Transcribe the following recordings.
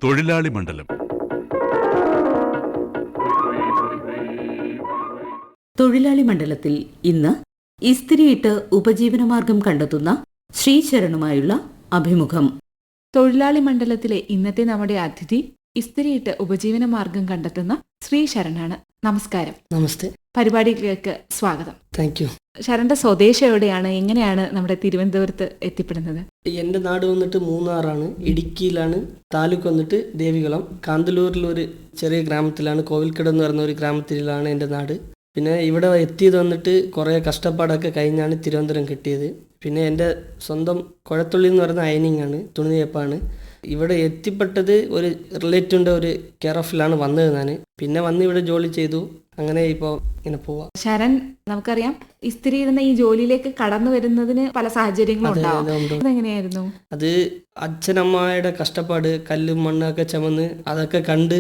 തൊഴിലാളി മണ്ഡലം. തൊഴിലാളി മണ്ഡലത്തിൽ ഇന്ന് ഇസ്തിരിയിട്ട് ഉപജീവനമാർഗം കണ്ടെത്തുന്ന ശ്രീശരണുമായുള്ള അഭിമുഖം. തൊഴിലാളി മണ്ഡലത്തിലെ ഇന്നത്തെ നമ്മുടെ അതിഥി ഇസ്തിരിയിട്ട് ഉപജീവന മാർഗം കണ്ടെത്തുന്ന ശ്രീശരണാണ്. നമസ്കാരം. നമസ്തേ. പരിപാടിയിലേക്ക് സ്വാഗതം. Thank you. ശരണ്ന്റെ സ്വദേശം എവിടെയാണ്? എങ്ങനെയാണ് നമ്മുടെ തിരുവനന്തപുരത്ത് എത്തിപ്പെടുന്നത്? എൻ്റെ നാട് വന്നിട്ട് മൂന്നാറാണ്. ഇടുക്കിയിലാണ്. താലൂക്ക് വന്നിട്ട് ദേവികുളം. കാന്തല്ലൂരിലൊരു ചെറിയ ഗ്രാമത്തിലാണ്, കോവിൽക്കട എന്ന് പറയുന്ന ഒരു ഗ്രാമത്തിലാണ് എൻ്റെ നാട്. പിന്നെ ഇവിടെ എത്തിയത് വന്നിട്ട് കുറേ കഷ്ടപ്പാടൊക്കെ കഴിഞ്ഞാണ് തിരുവനന്തപുരം കിട്ടിയത്. പിന്നെ എൻ്റെ സ്വന്തം കുഴത്തുള്ളി എന്ന് പറയുന്ന അയനിങ് ആണ്, തുണി തേപ്പാണ്. ഇവിടെ എത്തിപ്പെട്ടത് ഒരു റിലേറ്റീവിൻ്റെ ഒരു കെയർ ഓഫിലാണ് വന്നത് ഞാൻ. പിന്നെ വന്ന് ഇവിടെ ജോലി ചെയ്തു. അങ്ങനെ ഇപ്പോൾ ഇങ്ങനെ പോവാം. ശരൺ, നമുക്കറിയാം ഇസ്തിരി ഇടുന്ന ഈ ജോലിയിലേക്ക് കടന്നു വരുന്നതിന് പല സാഹചര്യങ്ങളും ഉണ്ടാവും. അതെങ്ങനെയായിരുന്നു? അത് അച്ഛനമ്മയുടെ കഷ്ടപ്പാട്, കല്ലും മണ്ണൊക്കെ ചുമന്ന് അതൊക്കെ കണ്ട്.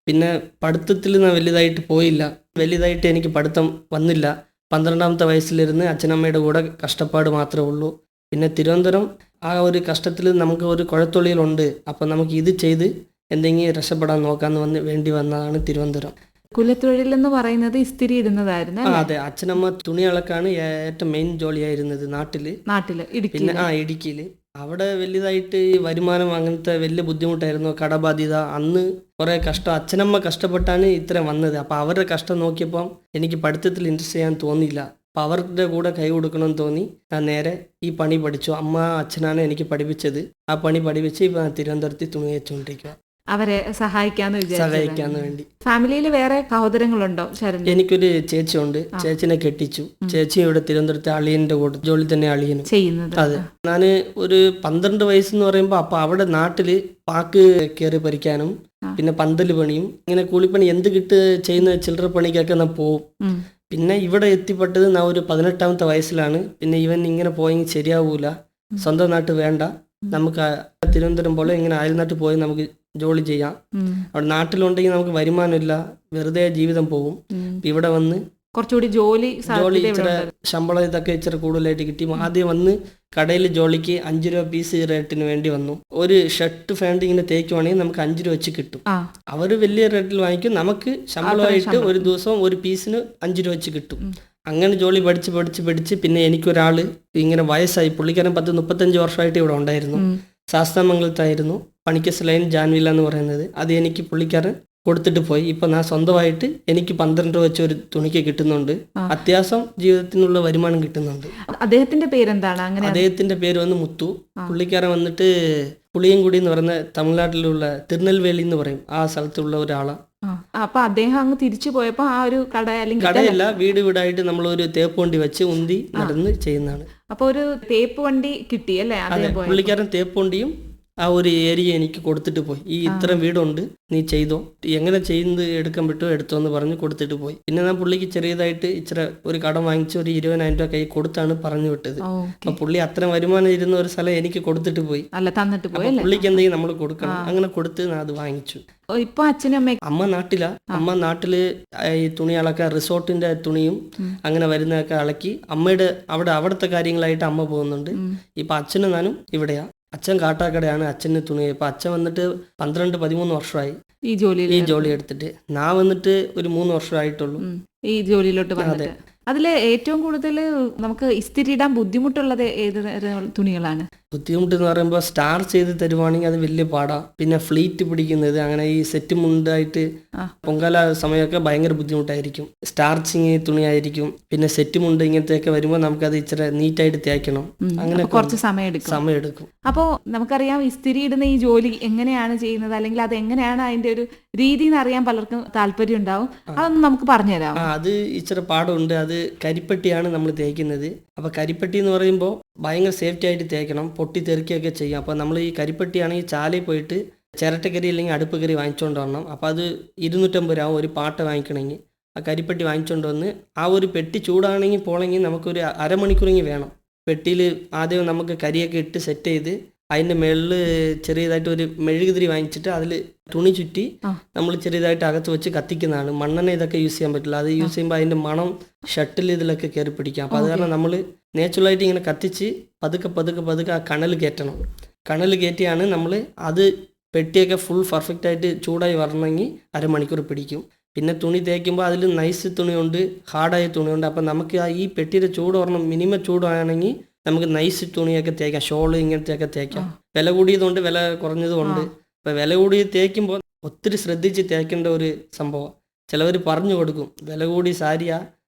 പിന്നെ പഠിത്തത്തിൽ ഞാൻ വലുതായിട്ട് പോയില്ല. വലുതായിട്ട് എനിക്ക് പഠിത്തം വന്നില്ല. 12ാമത്തെ വയസ്സിലിരുന്ന് അച്ഛനമ്മയുടെ കൂടെ കഷ്ടപ്പാട് മാത്രമേ ഉള്ളൂ. പിന്നെ തിരുവനന്തപുരം ആ ഒരു കഷ്ടത്തിൽ നമുക്ക് ഒരു കുഴത്തൊള്ളിയിലുണ്ട്. അപ്പം നമുക്ക് ഇത് ചെയ്ത് എന്തെങ്കിലും രക്ഷപ്പെടാൻ നോക്കാമെന്ന് വേണ്ടി വന്നതാണ് തിരുവനന്തപുരം. കുലത്തൊഴിൽ എന്ന് പറയുന്നത് ഇസ്തിരി ഇടുന്നതായിരുന്നു. അതെ, അച്ഛനമ്മ തുണി അളക്കാണ് ഏറ്റവും മെയിൻ ജോലിയായിരുന്നത് നാട്ടില്. പിന്നെ ഇടുക്കിയിൽ അവിടെ വലുതായിട്ട് വരുമാനം അങ്ങനത്തെ വലിയ ബുദ്ധിമുട്ടായിരുന്നു. കടബാധ്യത, അന്ന് കുറെ കഷ്ടം. അച്ഛനമ്മ കഷ്ടപ്പെട്ടാണ് ഇത്ര വന്നത്. അപ്പം അവരുടെ കഷ്ടം നോക്കിയപ്പം എനിക്ക് പഠിത്തത്തിൽ ഇൻട്രസ്റ്റ് ചെയ്യാൻ തോന്നിയില്ല. അപ്പം അവരുടെ കൂടെ കൈ കൊടുക്കണമെന്ന് തോന്നി ഞാൻ നേരെ ഈ പണി പഠിച്ചു. അമ്മ അച്ഛനാണ് എനിക്ക് പഠിപ്പിച്ചത്. ആ പണി പഠിപ്പിച്ച് ഇപ്പം തിരുവനന്തപുരത്ത് തുണി വെച്ചുകൊണ്ടിരിക്കുക. അവരെ സഹായിക്കാന്ന് വേണ്ടി. ഫാമിലിയിൽ വേറെ സഹോദരങ്ങളുണ്ടോ ശരൺ? എനിക്കൊരു ചേച്ചിയുണ്ട്. ചേച്ചിനെ കെട്ടിച്ചു. ചേച്ചി ഇവിടെ തിരുവനന്തപുരത്തെ അളിയന്റെ കൂടെ ജോലി തന്നെ അളിയനും ചെയ്യുന്നത്. അതെ. ഞാന് ഒരു 12 വയസ്സെന്ന് പറയുമ്പോ അപ്പൊ അവിടെ നാട്ടില് പാക്ക് കയറി പറിക്കാനും പിന്നെ പന്തല് പണിയും ഇങ്ങനെ കൂലിപ്പണി എന്ത് ചെയ്യുന്ന ചില്ലറ പണിക്കൊക്കെ ഞാൻ പോവും. പിന്നെ ഇവിടെ എത്തിപ്പെട്ടത് ഞാൻ ഒരു 18ാമത്തെ വയസ്സിലാണ്. പിന്നെ ഇവൻ ഇങ്ങനെ പോയെങ്കിൽ ശരിയാവൂല, സ്വന്തം നാട്ട് വേണ്ട, നമുക്ക് തിരുവനന്തപുരം പോലെ ഇങ്ങനെ അയൽനാട്ടിൽ പോയി നമുക്ക് ജോലി ചെയ്യാം. അവിടെ നാട്ടിലുണ്ടെങ്കിൽ നമുക്ക് വരുമാനമില്ല, വെറുതെ ജീവിതം പോകും. ഇവിടെ വന്ന് കുറച്ചുകൂടി ജോലി ഇച്ചിരി ശമ്പളം ഇതൊക്കെ ഇച്ചിരി കൂടുതലായിട്ട് കിട്ടി. ആദ്യം വന്ന് കടയിൽ ജോലിക്ക് 5 രൂപ പീസ് റേറ്റിന് വേണ്ടി വന്നു. ഒരു ഷർട്ട് പാൻറ് ഇങ്ങനെ തേക്കുവാണെങ്കിൽ നമുക്ക് 5 രൂപ വെച്ച് കിട്ടും. അവർ വലിയ റേറ്റിൽ വാങ്ങിക്കും. നമുക്ക് ശമ്പളമായിട്ട് ഒരു ദിവസം ഒരു പീസിന് 5 രൂപ വെച്ച് കിട്ടും. അങ്ങനെ ജോലി പഠിച്ച് പിന്നെ എനിക്കൊരാള് ഇങ്ങനെ വയസ്സായി. പുള്ളിക്കാരൻ 35 വർഷമായിട്ട് ഇവിടെ ഉണ്ടായിരുന്നു. ശാസ്താമംഗലത്തായിരുന്നു. പണിക്കസ് ലൈൻ ജാൻവില്ല എന്ന് പറയുന്നത്. അത് എനിക്ക് പുള്ളിക്കാരൻ കൊടുത്തിട്ട് പോയി. ഇപ്പൊ ഞാൻ സ്വന്തമായിട്ട് എനിക്ക് 12 രൂപ വെച്ച് ഒരു തുണിക്ക് കിട്ടുന്നുണ്ട്. അത്യാവശ്യം ജീവിതത്തിനുള്ള വരുമാനം കിട്ടുന്നുണ്ട്. അദ്ദേഹത്തിന്റെ പേരെന്താണ്? അദ്ദേഹത്തിന്റെ പേര് വന്ന് മുത്തു. പുള്ളിക്കാരൻ വന്നിട്ട് പുളിയൻകുടി എന്ന് പറയുന്ന തമിഴ്നാട്ടിലുള്ള തിരുനെൽവേലി എന്ന് പറയും, ആ സ്ഥലത്തുള്ള ഒരാളാണ്. അപ്പൊ അദ്ദേഹം അങ്ങ് തിരിച്ചു പോയപ്പോ ആ ഒരു കടയല്ല, വീടായിട്ട് നമ്മൾ ഒരു തേപ്പ് വണ്ടി വെച്ച് ഉന്തി നടന്ന് ചെയ്യുന്നതാണ്. അപ്പൊ ഒരു തേപ്പ് വണ്ടി കിട്ടി അല്ലേ? അതെ, പുള്ളിക്കാരൻ തേപ്പ് വണ്ടിയും ആ ഒരു ഏരിയ എനിക്ക് കൊടുത്തിട്ട് പോയി. ഈ ഇത്രയും വീടുണ്ട്, നീ ചെയ്തോ, എങ്ങനെ ചെയ്യുന്നത് എടുക്കാൻ പറ്റുമോ എടുത്തോ എന്ന് പറഞ്ഞ് കൊടുത്തിട്ട് പോയി. പിന്നെ ഞാൻ പുള്ളിക്ക് ചെറിയതായിട്ട് ഇച്ചിരി ഒരു കടം വാങ്ങിച്ച് ഒരു 20,000 രൂപ കൈ കൊടുത്താണ് പറഞ്ഞു വിട്ടത്. അപ്പൊ പുള്ളി അത്രയും വരുമാനം ഇരുന്ന ഒരു സ്ഥലം എനിക്ക് കൊടുത്തിട്ട് പോയി. പുള്ളിക്ക് എന്തെങ്കിലും നമ്മൾ കൊടുക്കണം. അങ്ങനെ കൊടുത്ത് ഞാൻ അത് വാങ്ങിച്ചു. ഇപ്പൊ അച്ഛനും അമ്മ നാട്ടിലാ. അമ്മ നാട്ടില് ഈ തുണി അളക്കാൻ റിസോർട്ടിന്റെ തുണിയും അങ്ങനെ വരുന്നതൊക്കെ അളക്കി അവിടുത്തെ കാര്യങ്ങളായിട്ട് അമ്മ പോകുന്നുണ്ട്. ഇപ്പൊ അച്ഛനും ഞാനും ഇവിടെയാ. അച്ഛൻ കാട്ടാക്കടയാണ്. അച്ഛന് തുണി. ഇപ്പൊ അച്ഛൻ വന്നിട്ട് 12-13 വർഷമായി ഈ ജോലി എടുത്തിട്ട്. ഞാൻ വന്നിട്ട് ഒരു 3 വർഷമായിട്ടുള്ളൂ ഈ ജോലിയിലോട്ട് വന്നിട്ട്. അതില് ഏറ്റവും കൂടുതൽ നമുക്ക് ഇസ്തിരി ഇടാൻ ബുദ്ധിമുട്ടുള്ളത് ഏത് തുണികളാണ്? ബുദ്ധിമുട്ട് എന്ന് പറയുമ്പോൾ സ്റ്റാർ ചെയ്ത് തരുവാണെങ്കിൽ അത് വലിയ പാടാ. പിന്നെ ഫ്ലീറ്റ് പിടിക്കുന്നത്, അങ്ങനെ ഈ സെറ്റ് മുണ്ടായിട്ട് പൊങ്കാല സമയമൊക്കെ ഭയങ്കര ബുദ്ധിമുട്ടായിരിക്കും. സ്റ്റാർച്ചിങ് തുണിയായിരിക്കും. പിന്നെ സെറ്റ് മുണ്ട് ഇങ്ങനത്തെയൊക്കെ വരുമ്പോൾ നമുക്കത് ഇച്ചിരി നീറ്റായിട്ട് തേക്കണം. അങ്ങനെ കുറച്ച് സമയം എടുക്കും. അപ്പോൾ നമുക്കറിയാം ഇസ്തിരി ഇടുന്ന ഈ ജോലി എങ്ങനെയാണ് ചെയ്യുന്നത്, അല്ലെങ്കിൽ അത് എങ്ങനെയാണ് അതിന്റെ ഒരു രീതി എന്ന് അറിയാൻ പലർക്കും താല്പര്യം ഉണ്ടാവും. അതൊന്നും നമുക്ക് പറഞ്ഞുതരാം. അത് ഇച്ചിരി പാടുണ്ട്. അത് കരിപ്പെട്ടിയാണ് നമ്മൾ തേക്കുന്നത്. അപ്പൊ കരിപ്പെട്ടി എന്ന് പറയുമ്പോൾ ഭയങ്കര സേഫ്റ്റി ആയിട്ട് തേക്കണം, പൊട്ടി തെറിക്കുകയൊക്കെ ചെയ്യാം. അപ്പോൾ നമ്മൾ ഈ കരിപ്പെട്ടിയാണെങ്കിൽ ചാലയിൽ പോയിട്ട് ചിരട്ടക്കരി അല്ലെങ്കിൽ അടുപ്പ് കറി വാങ്ങിച്ചുകൊണ്ട് വരണം. അപ്പോൾ അത് 250 രൂപ ഒരു പാട്ട വാങ്ങിക്കണമെങ്കിൽ. ആ കരിപ്പെട്ടി വാങ്ങിച്ചുകൊണ്ട് വന്ന് ആ ഒരു പെട്ടി ചൂടാണെങ്കിൽ പോണെങ്കിൽ നമുക്കൊരു അരമണിക്കൂറെങ്കിൽ വേണം. പെട്ടിയിൽ ആദ്യം നമുക്ക് കരിയൊക്കെ ഇട്ട് സെറ്റ് ചെയ്ത് അതിൻ്റെ മുകളിൽ ചെറിയതായിട്ട് ഒരു മെഴുകുതിരി വാങ്ങിച്ചിട്ട് അതിൽ തുണി ചുറ്റി നമ്മൾ ചെറിയതായിട്ട് അകത്ത് വെച്ച് കത്തിക്കുന്നതാണ്. മണ്ണെണ്ണ ഇതൊക്കെ യൂസ് ചെയ്യാൻ പറ്റില്ല. അത് യൂസ് ചെയ്യുമ്പോൾ അതിൻ്റെ മണം ഷട്ടിൽ ഇതിലൊക്കെ കയറി പിടിക്കാം. അപ്പോൾ അത് കാരണം നമ്മൾ നേച്ചുറലായിട്ട് ഇങ്ങനെ കത്തിച്ച് പതുക്കെ ആ കണൽ കയറ്റണം. കണൽ കയറ്റിയാണ് നമ്മൾ അത് പെട്ടിയൊക്കെ ഫുൾ പെർഫെക്റ്റ് ആയിട്ട് ചൂടായി വരണമെങ്കിൽ അരമണിക്കൂർ പിടിക്കും. പിന്നെ തുണി തേക്കുമ്പോൾ അതിൽ നൈസ് തുണിയുണ്ട്, ഹാർഡായ തുണിയുണ്ട്. അപ്പം നമുക്ക് ഈ പെട്ടിയുടെ ചൂട് പറഞ്ഞാൽ മിനിമം ചൂടാണെങ്കിൽ നമുക്ക് നൈസ് തുണിയൊക്കെ തേക്കാം, ഷോള് ഇങ്ങനത്തെയൊക്കെ തേക്കാം. വില കൂടിയതുകൊണ്ട് വില കുറഞ്ഞതുകൊണ്ട്. അപ്പം വില കൂടി തേക്കുമ്പോൾ ഒത്തിരി ശ്രദ്ധിച്ച് തേക്കേണ്ട ഒരു സംഭവം. ചിലവർ പറഞ്ഞു കൊടുക്കും വില കൂടി സാരിയാ,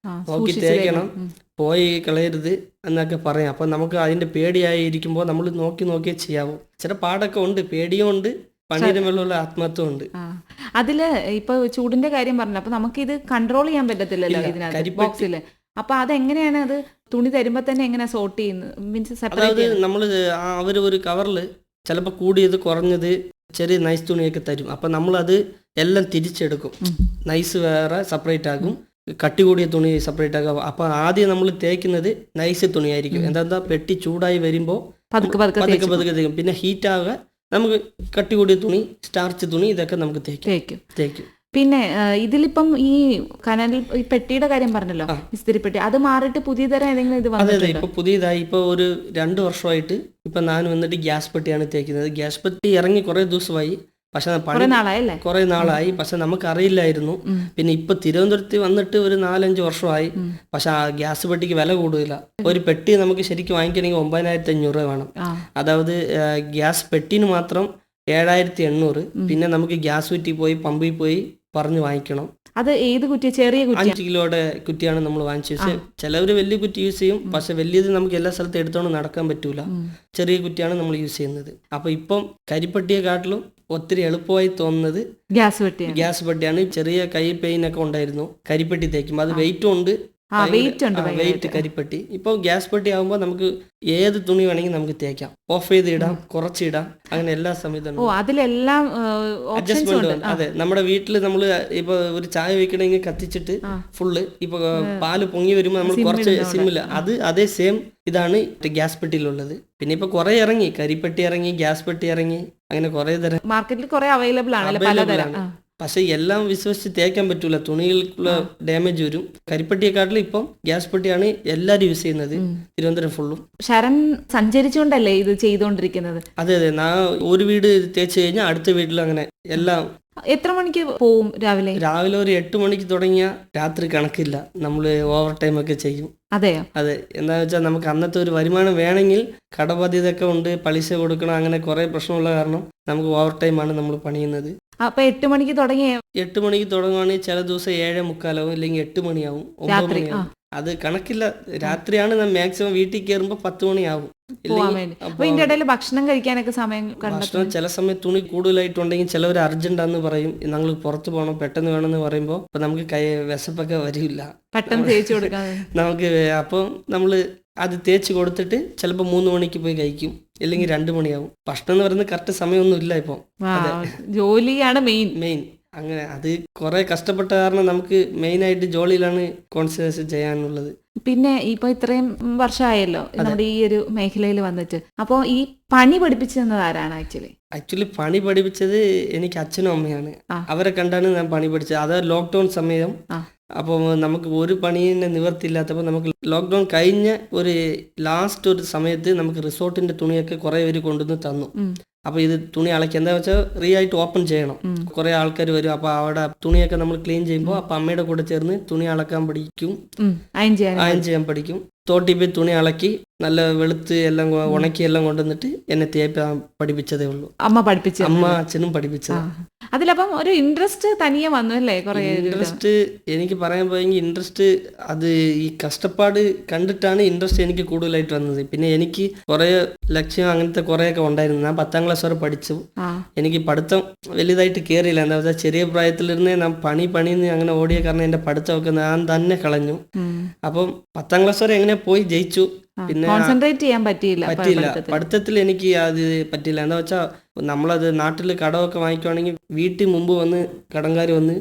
നോക്കി തേക്കണം, പോയി കളയരുത് എന്നൊക്കെ പറയാം. അപ്പം നമുക്ക് അതിൻ്റെ പേടിയായി ഇരിക്കുമ്പോൾ നമ്മൾ നോക്കിയേ ചെയ്യാവൂ. ചില പാടൊക്കെ ഉണ്ട്, പേടിയും ഉണ്ട്, പണിയുടെ മേലുള്ള ആത്മഹത്യം ഉണ്ട്. അതില് ഇപ്പൊ ചൂടിന്റെ കാര്യം പറഞ്ഞു, അപ്പൊ നമുക്ക് ഇത് കൺട്രോൾ ചെയ്യാൻ പറ്റത്തില്ലല്ലോ ഇതിനകത്ത് ബോക്സില്. അപ്പൊ അതെങ്ങനെയാണ് അത് തുണി തരുമ്പോ തന്നെ എങ്ങനെ സോർട്ട് ചെയ്യുന്നത്? മീൻസ് അതായത് നമ്മൾ അവർ ഒരു കവറിൽ ചിലപ്പോൾ കൂടിയത് കുറഞ്ഞത് ചെറിയ നൈസ് തുണിയൊക്കെ തരും. അപ്പം നമ്മളത് എല്ലാം തിരിച്ചെടുക്കും. നൈസ് വേറെ സെപ്പറേറ്റ് ആകും, കട്ടി കൂടിയ തുണി സെപ്പറേറ്റ് ആകും. അപ്പം ആദ്യം നമ്മൾ തേക്കുന്നത് നൈസ് തുണിയായിരിക്കും. എന്താ പെട്ടി ചൂടായി വരുമ്പോൾ പതുക്കെ തേക്കും. പിന്നെ ഹീറ്റ് ആകുക നമുക്ക് കട്ടി കൂടിയ തുണി, സ്റ്റാർച്ച് തുണി ഇതൊക്കെ നമുക്ക് തേക്കും. പിന്നെ ഇതിലിപ്പം ഈ കനലിൽ ഈ പെട്ടിയുടെ കാര്യം പറഞ്ഞല്ലോ, ഇസ്തിരിപ്പെട്ടി, അത് മാറിയിട്ട് പുതിയ തരം ഏതെങ്കിലും ഇത് വന്നിട്ടുണ്ടോ? അതെ, ഇപ്പൊ പുതിയതായി ഇപ്പൊ ഒരു 2 വർഷമായിട്ട് ഇപ്പൊ ഞാൻ വന്നിട്ട് ഗ്യാസ് പെട്ടിയാണ് തേക്കുന്നത്. ഗ്യാസ് പെട്ടി ഇറങ്ങി കുറെ ദിവസമായി, പക്ഷെ കുറെ നാളായി, പക്ഷെ നമുക്ക് അറിയില്ലായിരുന്നു. പിന്നെ ഇപ്പൊ തിരുവനന്തപുരത്ത് വന്നിട്ട് ഒരു 4-5 വർഷമായി. പക്ഷെ ആ ഗ്യാസ് പെട്ടിക്ക് വില കൂടുതല. ഒരു പെട്ടി നമുക്ക് ശരിക്കും വാങ്ങിക്കണമെങ്കിൽ 9,500 രൂപ വേണം. അതായത് ഗ്യാസ് പെട്ടിന് മാത്രം 7,800. പിന്നെ നമുക്ക് ഗ്യാസ് കുറ്റി പോയി പമ്പിൽ പോയി പറഞ്ഞു വാങ്ങിക്കണം. അത് ഏത് കുറ്റി? ചെറിയ 5 കിലോയുടെ കുറ്റിയാണ് നമ്മൾ വാങ്ങിച്ചത്. ചിലവര് വലിയ കുറ്റി യൂസ് ചെയ്യും, പക്ഷെ വലിയത് നമുക്ക് എല്ലാ സ്ഥലത്തും എടുത്തോണ്ട് നടക്കാൻ പറ്റൂല. ചെറിയ കുറ്റിയാണ് നമ്മൾ യൂസ് ചെയ്യുന്നത്. അപ്പൊ ഇപ്പം കരിപ്പെട്ടിയെക്കാട്ടിലും ഒത്തിരി എളുപ്പമായി തോന്നുന്നത് ഗ്യാസ് പെട്ടിയാണ്. ചെറിയ കൈ പെയിൻ ഒക്കെ ഉണ്ടായിരുന്നു കരിപ്പെട്ടി തേക്കും. അത് വെയിറ്റും ഉണ്ട്, വെയിറ്റ് കരിപ്പെട്ടി. ഇപ്പോൾ ഗ്യാസ് പെട്ടി ആകുമ്പോൾ നമുക്ക് ഏത് തുണി വേണമെങ്കിൽ നമുക്ക് തേക്കാം. ഓഫ് ചെയ്ത് ഇടാം, കുറച്ചിടാം, അങ്ങനെ എല്ലാ സമയത്തും അതിലെല്ലാം അഡ്ജസ്റ്റ്മെന്റ്. അതെ, നമ്മുടെ വീട്ടിൽ നമ്മൾ ഇപ്പൊ ഒരു ചായ വെക്കണമെങ്കിൽ കത്തിച്ചിട്ട് ഫുള്ള് ഇപ്പൊ പാല് പൊങ്ങി വരുമ്പോൾ നമ്മൾ കുറച്ച് സിമ്മില്ല, അതേ സെയിം ഇതാണ് ഗ്യാസ് പെട്ടിയിലുള്ളത്. പിന്നെ ഇപ്പൊ കുറെ ഇറങ്ങി, കരിപ്പെട്ടി ഇറങ്ങി, ഗ്യാസ് പെട്ടി ഇറങ്ങി, അങ്ങനെ കുറെ തരം മാർക്കറ്റിൽ കുറെ അവൈലബിൾ ആണ്. പക്ഷെ എല്ലാം വിശ്വസിച്ച് തേക്കാൻ പറ്റൂല, തുണികൾക്കുള്ള ഡാമേജ് വരും. കരിപ്പെട്ടിയെക്കാട്ടിലും ഇപ്പം ഗ്യാസ് പെട്ടിയാണ് എല്ലാരും യൂസ് ചെയ്യുന്നത് തിരുവനന്തപുരം ഫുള്ളും. ശരൺ സഞ്ചരിച്ചുകൊണ്ടല്ലേ ഇത് ചെയ്തുകൊണ്ടിരിക്കുന്നത്? അതെ, ഒരു വീട് തേച്ച് കഴിഞ്ഞാൽ അടുത്ത വീട്ടിലും അങ്ങനെ എല്ലാം. എത്ര മണിക്ക് പോവും? രാവിലെ ഒരു 8 മണിക്ക് തുടങ്ങിയ രാത്രി കണക്കില്ല, നമ്മള് ഓവർ ടൈം ഒക്കെ ചെയ്യും. അതെ, എന്താ വെച്ചാൽ നമുക്ക് അന്നത്തെ ഒരു വരുമാനം വേണമെങ്കിൽ കടബാധ്യതയൊക്കെ ഉണ്ട്, പലിശ കൊടുക്കണം, അങ്ങനെ കുറെ പ്രശ്നമുള്ള കാരണം നമുക്ക് ഓവർ ടൈം ആണ് നമ്മൾ പണിയുന്നത്. അപ്പൊ 8 മണിക്ക് തുടങ്ങുകയാണെങ്കിൽ ചില ദിവസം 7:45 അല്ലെങ്കിൽ 8 മണിയാവും, 9 മണിയാവും. അത് കണക്കില്ല. രാത്രിയാണ് മാക്സിമം വീട്ടിൽ കയറുമ്പോൾ 10 മണിയാവും. ഭക്ഷണം കഴിക്കാനൊക്കെ സമയം ഭക്ഷണം ചില സമയത്ത് തുണി കൂടുതലായിട്ടുണ്ടെങ്കിൽ ചിലവർ അർജന്റാന്ന് പറയും, ഞങ്ങൾ പുറത്ത് പോകണം, പെട്ടെന്ന് വേണമെന്ന് പറയുമ്പോൾ നമുക്ക് വിശപ്പൊക്കെ വരില്ല, പെട്ടെന്ന് തേച്ച് കൊടുക്കാൻ നമുക്ക്. അപ്പം നമ്മൾ അത് തേച്ച് കൊടുത്തിട്ട് ചിലപ്പോൾ 3 മണിക്ക് പോയി കഴിക്കും, അല്ലെങ്കിൽ 2 മണിയാവും. ഭക്ഷണം എന്ന് പറയുന്നത് കറക്റ്റ് സമയമൊന്നും ഇല്ല ഇപ്പൊ. ജോലിയാണ് മെയിൻ. അങ്ങനെ അത് കുറെ കഷ്ടപ്പെട്ട കാരണം നമുക്ക് മെയിൻ ആയിട്ട് ജോലിയിലാണ് കോൺസെൻട്രേഷൻ ചെയ്യാനുള്ളത്. പിന്നെ ഇപ്പൊ ഇത്രയും വർഷമായല്ലോ നമ്മുടെ ഈ ഒരു മേഖലയിൽ വന്നിട്ട്, അപ്പൊ ഈ പണി പഠിപ്പിച്ചു തന്നത് ആരാണ്? ആക്ച്വലി പണി പഠിപ്പിച്ചത് എനിക്ക് അച്ഛനും അമ്മയാണ്. അവരെ കണ്ടാണ് ഞാൻ പണി പഠിച്ചത്. അത് ലോക്ക്ഡൌൺ സമയം. അപ്പോൾ നമുക്ക് ഒരു പണിയെ നിവർത്തിയില്ലാത്തപ്പോൾ നമുക്ക് ലോക്ക്ഡൌൺ കഴിഞ്ഞ ഒരു ലാസ്റ്റ് ഒരു സമയത്ത് നമുക്ക് റിസോർട്ടിന്റെ തുണിയൊക്കെ കുറെ പേര് കൊണ്ടുവന്ന് തന്നു. അപ്പൊ ഇത് തുണി അളക്കി എന്താ വെച്ചാൽ ആയിട്ട് ഓപ്പൺ ചെയ്യണം, കുറെ ആൾക്കാർ വരും. അപ്പൊ അവിടെ തുണിയൊക്കെ നമ്മൾ ക്ലീൻ ചെയ്യുമ്പോൾ അപ്പൊ അമ്മയുടെ കൂടെ ചേർന്ന് തുണി അളക്കാൻ പഠിക്കും, അയൺ ചെയ്യാൻ പഠിക്കും. തോട്ടി പോയി തുണി അളക്കി നല്ല വെളുത്ത് എല്ലാം ഉണക്കി എല്ലാം കൊണ്ടുവന്നിട്ട് എന്നെ തേപ്പാൻ പഠിപ്പിച്ചതേ ഉള്ളൂ. അമ്മ അച്ഛനും പഠിപ്പിച്ചത്. അതിലപ്പം ഒരു ഇൻട്രസ്റ്റ് തനിയെ വന്നു അല്ലേ? ഇൻട്രസ്റ്റ് എനിക്ക് പറയാൻ പോയെങ്കിൽ ഇൻട്രസ്റ്റ് അത് ഈ കഷ്ടപ്പാട് കണ്ടിട്ടാണ് ഇൻട്രസ്റ്റ് എനിക്ക് കൂടുതലായിട്ട് വന്നത്. പിന്നെ എനിക്ക് കുറെ ലക്ഷ്യം അങ്ങനത്തെ കുറെയൊക്കെ ഉണ്ടായിരുന്നു. ഞാൻ 10ാം ക്ലാസ് വരെ പഠിച്ചു. എനിക്ക് പഠിത്തം വലുതായിട്ട് കയറിയില്ല. എന്താ വെച്ചാൽ ചെറിയ പ്രായത്തിലിരുന്നേ ഞാൻ പണിന്ന് അങ്ങനെ ഓടിയ കാരണം എന്റെ പഠിത്തമൊക്കെ ഞാൻ തന്നെ കളഞ്ഞു. അപ്പം 10ാം ക്ലാസ് വരെ എങ്ങനെ പോയി ജയിച്ചു, പിന്നെ കോൺസെൻട്രേറ്റ് ചെയ്യാൻ പറ്റിയില്ല. പഠിത്തത്തിൽ എനിക്ക് അത് പറ്റില്ല. എന്താ വെച്ചാൽ നമ്മളത് നാട്ടിൽ കടമൊക്കെ വാങ്ങിക്കുവാണെങ്കിൽ വീട്ടിൽ മുമ്പ് വന്ന് കടംകാർ വന്ന്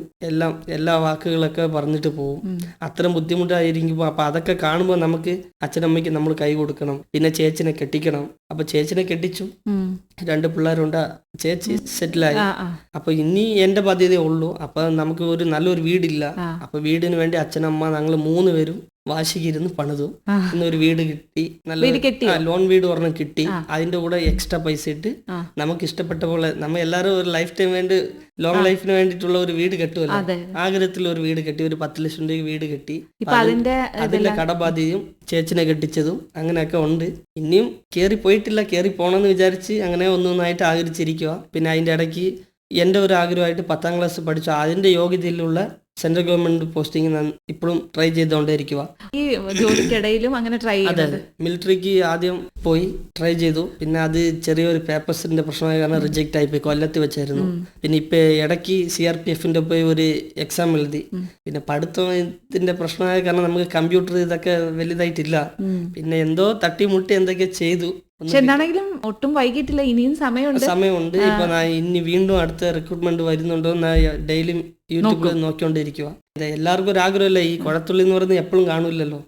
എല്ലാ വാക്കുകളൊക്കെ പറഞ്ഞിട്ട് പോകും. അത്രയും ബുദ്ധിമുട്ടായിരിക്കുമ്പോൾ അപ്പൊ അതൊക്കെ കാണുമ്പോൾ നമുക്ക് അച്ഛനമ്മയ്ക്ക് നമ്മൾ കൈ കൊടുക്കണം. പിന്നെ ചേച്ചിനെ കെട്ടിക്കണം. അപ്പൊ ചേച്ചിനെ കെട്ടിച്ചു, 2 പിള്ളേരുണ്ട്, ചേച്ചി സെറ്റിലായി. അപ്പൊ ഇനി എന്റെ ബാധ്യതയേ ഉള്ളൂ. അപ്പൊ നമുക്ക് ഒരു നല്ലൊരു വീടില്ല. അപ്പൊ വീടിന് വേണ്ടി അച്ഛനമ്മ ഞങ്ങൾ 3 പേരും വാശിക്ക് ഇരുന്ന് പണിതു. ഇന്നൊരു വീട് കിട്ടി, കിട്ടിയോ? ലോൺ വീട് ഒരെണ്ണം കിട്ടി. അതിന്റെ കൂടെ എക്സ്ട്രാ പൈസ ഇട്ട് നമുക്ക് ഇഷ്ടപ്പെട്ട പോലെ നമ്മൾ എല്ലാവരും ഒരു ലൈഫ് ടൈം വേണ്ടി ലോങ് ലൈഫിന് വേണ്ടിയിട്ടുള്ള ഒരു വീട് കെട്ടുമല്ലോ. ആഗ്രഹത്തിൽ ഒരു വീട് കെട്ടി, ഒരു 10 ലക്ഷം രൂപ വീട് കെട്ടി. അതിന്റെ കടബാധ്യതയും ചേച്ചിനെ കെട്ടിച്ചതും അങ്ങനെയൊക്കെ ഉണ്ട്. ഇനിയും കയറി പോയിട്ടില്ല, കയറി പോകണമെന്ന് വിചാരിച്ച് അങ്ങനെ ഒന്നൊന്നായിട്ട് ആഗ്രഹിച്ചിരിക്കുക. പിന്നെ അതിന്റെ ഇടയ്ക്ക് എൻ്റെ ഒരു ആഗ്രഹമായിട്ട് 10ാം ക്ലാസ് പഠിച്ചു അതിന്റെ യോഗ്യതയിലുള്ള സെൻട്രൽ ഗവൺമെന്റ് പോസ്റ്റിംഗ് ഞാൻ ഇപ്പോഴും ട്രൈ ചെയ്തുകൊണ്ടേയിരിക്കുക. ഈ ജോലിക്കിടയിലും അങ്ങനെ ട്രൈ അതെ, മിലിറ്ററിക്ക് ആദ്യം പോയി ട്രൈ ചെയ്തു. പിന്നെ അത് ചെറിയൊരു പേപ്പേഴ്സിന്റെ പ്രശ്നമായ കാരണം റിജക്റ്റ് ആയിപ്പോയി, കൊല്ലത്ത് വെച്ചായിരുന്നു. പിന്നെ ഇപ്പൊ ഇടയ്ക്ക് CRPFന്റെ പോയി ഒരു എക്സാം എഴുതി. പിന്നെ പഠിത്തത്തിന്റെ പ്രശ്നമായ കാരണം നമുക്ക് കമ്പ്യൂട്ടർ ഇതൊക്കെ വലുതായിട്ടില്ല. പിന്നെ എന്തോ തട്ടിമുട്ടി എന്തൊക്കെ ചെയ്തു. പക്ഷെ എന്താണെങ്കിലും ഒട്ടും വൈകിട്ടില്ല, ഇനിയും സമയമുണ്ട്. ഇപ്പൊ ഇനി വീണ്ടും അടുത്ത റിക്രൂട്ട്മെന്റ് വരുന്നുണ്ടോ ഡെയിലി യൂട്യൂബിൽ നോക്കിക്കൊണ്ടിരിക്കുക. എല്ലാവർക്കും ഒരു ആഗ്രഹമല്ല, ഈ കുഴത്തുള്ളി എന്ന് പറയുന്നത് എപ്പോഴും കാണൂലല്ലോ,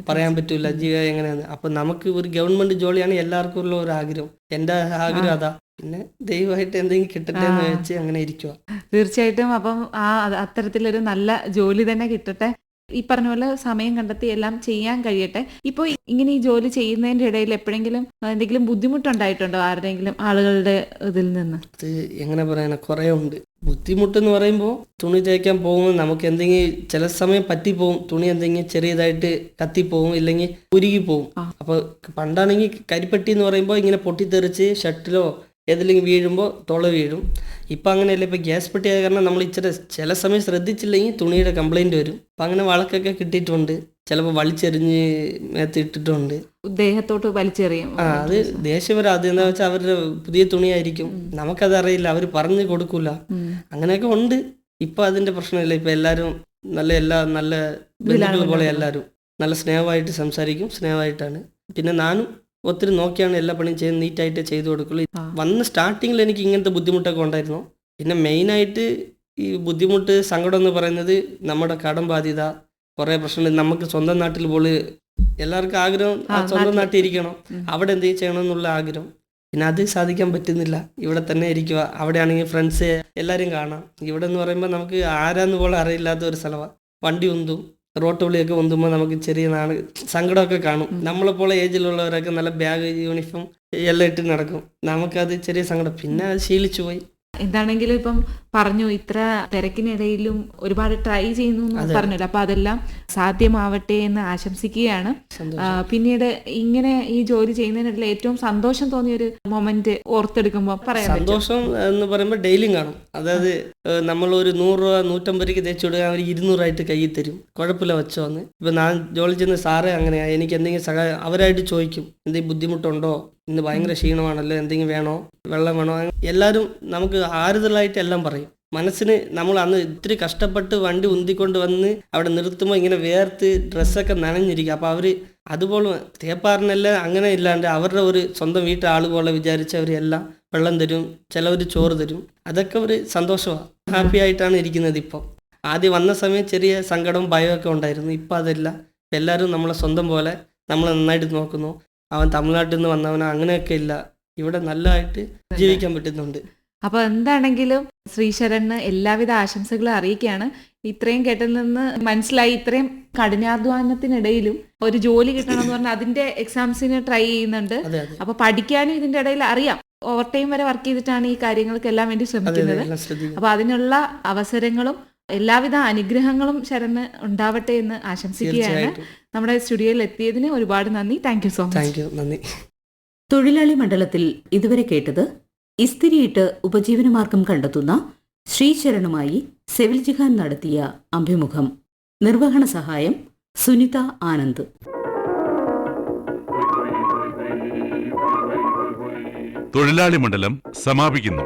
പറയാൻ പറ്റൂല ജീവിതം എങ്ങനെയാന്ന്. അപ്പൊ നമുക്ക് ഒരു ഗവൺമെന്റ് ജോലിയാണ് എല്ലാവർക്കും ഉള്ള ഒരു ആഗ്രഹം. എന്റെ ആഗ്രഹം അതാ. പിന്നെ ദൈവമായിട്ട് എന്തെങ്കിലും കിട്ടട്ടെ എന്ന് വെച്ച് അങ്ങനെ ഇരിക്കുക. തീർച്ചയായിട്ടും. അപ്പം അത്തരത്തിലൊരു നല്ല ജോലി തന്നെ കിട്ടട്ടെ. ഈ പറഞ്ഞ പോലെ സമയം കണ്ടെത്തി എല്ലാം ചെയ്യാൻ കഴിയട്ടെ. ഇപ്പോൾ ഇങ്ങനെ ഈ ജോലി ചെയ്യുന്നതിന്റെ ഇടയിൽ എപ്പോഴെങ്കിലും എന്തെങ്കിലും ബുദ്ധിമുട്ടുണ്ടായിട്ടുണ്ടോ ആരുടെങ്കിലും ആളുകളുടെ ഇതിൽ നിന്ന്? അത് എങ്ങനെ പറയാനാ, കുറെ ഉണ്ട്. ബുദ്ധിമുട്ടെന്ന് പറയുമ്പോൾ തുണി തേക്കാൻ പോകുമ്പോൾ നമുക്ക് എന്തെങ്കിലും ചില സമയം പറ്റിപ്പോവും, തുണി എന്തെങ്കിലും ചെറിയതായിട്ട് കത്തിപ്പോവും, ഇല്ലെങ്കിൽ ഉരുകി പോവും. അപ്പൊ പണ്ടാണെങ്കിൽ കരിപ്പെട്ടി എന്ന് പറയുമ്പോൾ ഇങ്ങനെ പൊട്ടിത്തെറിച്ച് ഷട്ടിലോ ഏതെങ്കിലും വീഴുമ്പോൾ തുള വീഴും. ഇപ്പം അങ്ങനെയല്ല. ഇപ്പം ഗ്യാസ് പെട്ടി ആയ കാരണം നമ്മൾ ഇച്ചിരി ചില സമയം ശ്രദ്ധിച്ചില്ലെങ്കിൽ തുണിയുടെ കംപ്ലൈൻറ്റ് വരും. അപ്പം അങ്ങനെ വളക്കൊക്കെ കിട്ടിയിട്ടുണ്ട്. ചിലപ്പോൾ വലിച്ചെറിഞ്ഞ് മേത്തിട്ടിട്ടുണ്ട്, ദേഹത്തോട്ട് വലിച്ചെറിയും. അത് ദേഷ്യവരും. അത് എന്താ വെച്ചാൽ അവരുടെ പുതിയ തുണിയായിരിക്കും, നമുക്കതറിയില്ല, അവർ പറഞ്ഞു കൊടുക്കൂല. അങ്ങനെയൊക്കെ ഉണ്ട്. ഇപ്പം അതിൻ്റെ പ്രശ്നമില്ല. ഇപ്പം എല്ലാവരും നല്ല ബന്ധുക്കൾ പോലെ എല്ലാവരും നല്ല സ്നേഹമായിട്ട് സംസാരിക്കും, സ്നേഹമായിട്ടാണ്. പിന്നെ ഞാനും ഒത്തിരി നോക്കിയാണ് എല്ലാ പണിയും ചെയ്ത് നീറ്റായിട്ട് ചെയ്തു കൊടുക്കുള്ളൂ. വന്ന സ്റ്റാർട്ടിങ്ങിൽ എനിക്ക് ഇങ്ങനത്തെ ബുദ്ധിമുട്ടൊക്കെ ഉണ്ടായിരുന്നു. പിന്നെ മെയിനായിട്ട് ഈ ബുദ്ധിമുട്ട് സങ്കടം എന്ന് പറയുന്നത് നമ്മുടെ കടം ബാധ്യത, കുറേ പ്രശ്നങ്ങൾ. നമുക്ക് സ്വന്തം നാട്ടിൽ പോലും എല്ലാവർക്കും ആഗ്രഹം സ്വന്തം നാട്ടിൽ ഇരിക്കണം, അവിടെ എന്തെങ്കിലും ചെയ്യണം എന്നുള്ള ആഗ്രഹം. പിന്നെ അത് സാധിക്കാൻ പറ്റുന്നില്ല. ഇവിടെ തന്നെ ഇരിക്കുക. അവിടെ ആണെങ്കിൽ ഫ്രണ്ട്സ് എല്ലാവരും കാണാം. ഇവിടെ എന്ന് പറയുമ്പോൾ നമുക്ക് ആരാന്ന് പോലെ അറിയില്ലാത്ത ഒരു സ്ഥലമാണ്. വണ്ടി ഉന്തും, റോട്ട് വിളിയൊക്കെ ഒന്നുമ്പോൾ നമുക്ക് ചെറിയ സങ്കടമൊക്കെ കാണും. നമ്മളെപ്പോലെ ഏജിലുള്ളവരൊക്കെ നല്ല ബാഗ്, യൂണിഫോം എല്ലാം ഇട്ട് നടക്കും. നമുക്കത് ചെറിയ സങ്കടം. പിന്നെ അത് ശീലിച്ചു പോയി. എന്താണെങ്കിലും ഇപ്പം പറഞ്ഞു, ഇത്ര തിരക്കിനിടയിലും ഒരുപാട് ട്രൈ ചെയ്യുന്നു എന്ന് പറഞ്ഞല്ലോ. അപ്പൊ അതെല്ലാം സാധ്യമാവട്ടെ എന്ന് ആശംസിക്കുകയാണ്. പിന്നീട് ഇങ്ങനെ ഈ ജോലി ചെയ്യുന്നതിനിടയിൽ ഏറ്റവും സന്തോഷം തോന്നിയ ഒരു മൊമെന്റ് ഓർത്തെടുക്കുമ്പോൾ പറയാം. സന്തോഷം എന്ന് പറയുമ്പോൾ ഡെയിലിയും കാണും. അതായത് നമ്മൾ ഒരു 100 രൂപ 150 രൂപയ്ക്ക് തേച്ചു കൊടുക്കാൻ അവർ 200 കയ്യിൽ തരും. കുഴപ്പമില്ല, വെച്ചോന്ന്. ഇപ്പൊ ഞാൻ ജോലി ചെയ്യുന്ന സാറേ അങ്ങനെയാ. എനിക്ക് എന്തെങ്കിലും സഹായം അവരായിട്ട് ചോദിക്കും, എന്തെങ്കിലും ബുദ്ധിമുട്ടുണ്ടോ, ഇന്ന് ഭയങ്കര ക്ഷീണമാണല്ലോ, എന്തെങ്കിലും വേണോ, വെള്ളം വേണോ. എല്ലാവരും നമുക്ക് ആറുതലായിട്ട് എല്ലാം പറയും. മനസ്സിന് നമ്മൾ അന്ന് ഇത്തിരി കഷ്ടപ്പെട്ട് വണ്ടി ഉന്തിക്കൊണ്ട് വന്ന് അവിടെ നിർത്തുമ്പോൾ ഇങ്ങനെ വേർത്ത് ഡ്രസ്സൊക്കെ നനഞ്ഞിരിക്കും. അപ്പോൾ അവർ അതുപോലെ തേപ്പാറിനെല്ലാം അങ്ങനെ ഇല്ലാണ്ട് അവരുടെ ഒരു സ്വന്തം വീട്ടിൽ ആൾ പോലെ വിചാരിച്ച് അവർ എല്ലാം വെള്ളം തരും, ചിലവർ ചോറ് തരും. അതൊക്കെ ഒരു സന്തോഷമാണ്. ഹാപ്പി ആയിട്ടാണ് ഇരിക്കുന്നത്. ഇപ്പോൾ ആദ്യം വന്ന സമയം ചെറിയ സങ്കടവും ഭയമൊക്കെ ഉണ്ടായിരുന്നു. ഇപ്പം അതല്ല. എല്ലാവരും നമ്മളെ സ്വന്തം പോലെ നമ്മളെ നന്നായിട്ട് നോക്കുന്നു. അവൻ തമിഴ്നാട്ടിൽ നിന്ന് വന്നവനോ അങ്ങനെയൊക്കെ ഇല്ല. ഇവിടെ നല്ലതായിട്ട് ജീവിക്കാൻ പറ്റുന്നുണ്ട്. അപ്പോൾ എന്താണെങ്കിലും ശ്രീശരണ് എല്ലാവിധ ആശംസകളും അറിയിക്കുകയാണ്. ഇത്രയും കേട്ടതിൽ നിന്ന് മനസ്സിലായി, ഇത്രയും കഠിനാധ്വാനത്തിനിടയിലും ഒരു ജോലി കിട്ടണം എന്ന് പറഞ്ഞാൽ അതിന്റെ എക്സാംസിന് ട്രൈ ചെയ്യുന്നുണ്ട്. അപ്പൊ പഠിക്കാനും ഇതിന്റെ ഇടയിൽ അറിയാം. ഓവർ ടൈം വരെ വർക്ക് ചെയ്തിട്ടാണ് ഈ കാര്യങ്ങൾക്കെല്ലാം വേണ്ടി ശ്രമിക്കുന്നത്. അപ്പൊ അതിനുള്ള അവസരങ്ങളും എല്ലാവിധ അനുഗ്രഹങ്ങളും ശരണ് ഉണ്ടാവട്ടെ എന്ന് ആശംസിക്കുകയാണ്. നമ്മുടെ സ്റ്റുഡിയോയിൽ എത്തിയതിന് ഒരുപാട് നന്ദി. Thank you so much. തൊഴിലാളി മണ്ഡലത്തിൽ ഇതുവരെ കേട്ടത് ഇസ്തിരിയിട്ട് ഉപജീവനമാർഗം കണ്ടെത്തുന്ന ശ്രീശരണുമായി സെവിൽ ജിഹാൻ നടത്തിയ അഭിമുഖം. നിർവഹണ സഹായം സുനിത ആനന്ദ്. തൊഴിലാളി മണ്ഡലം സമാപിക്കുന്നു.